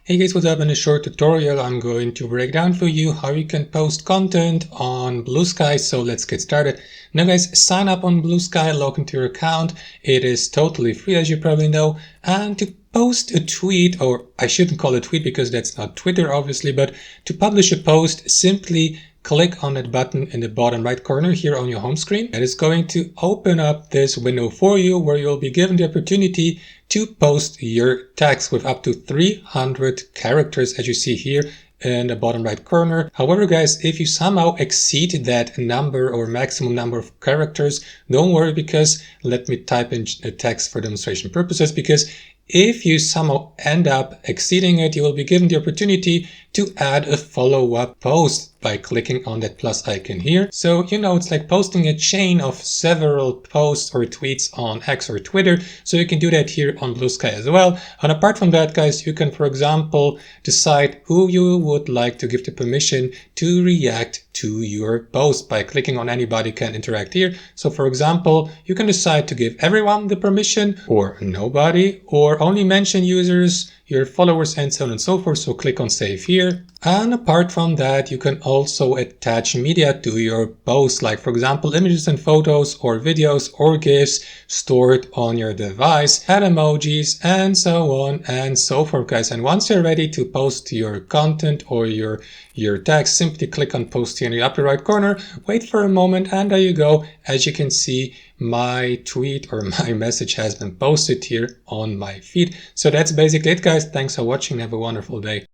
Hey guys, what's up? In a short tutorial I'm going to break down for you how you can post content on Bluesky. So let's get started. Now guys, sign up on Bluesky, log into your account. It is totally free, as you probably know. And to post a tweet, or I shouldn't call it a tweet because that's not Twitter obviously, but to publish a post, simply click on that button in the bottom right corner here on your home screen. And it's going to open up this window for you where you'll be given the opportunity to post your text with up to 300 characters, as you see here in the bottom right corner. However guys, if you somehow exceed that number or maximum number of characters, don't worry, because let me type in a text for demonstration purposes, because if you somehow end up exceeding it, you will be given the opportunity to add a follow-up post by clicking on that plus icon here. So, it's like posting a chain of several posts or tweets on X or Twitter. So you can do that here on Bluesky as well. And apart from that, guys, you can, for example, decide who you would like to give the permission to react to your post by clicking on anybody can interact here. So for example, you can decide to give everyone the permission or nobody, or only mention users, your followers, and so on and so forth. So click on save here. And apart from that, you can also attach media to your post, like for example, images and photos or videos or GIFs stored on your device, add emojis, and so on and so forth, guys. And once you're ready to post your content or your text, simply click on post here in the upper right corner, wait for a moment, and there you go. As you can see, my tweet or my message has been posted here on my feed. So that's basically it, guys. Thanks for watching. Have a wonderful day.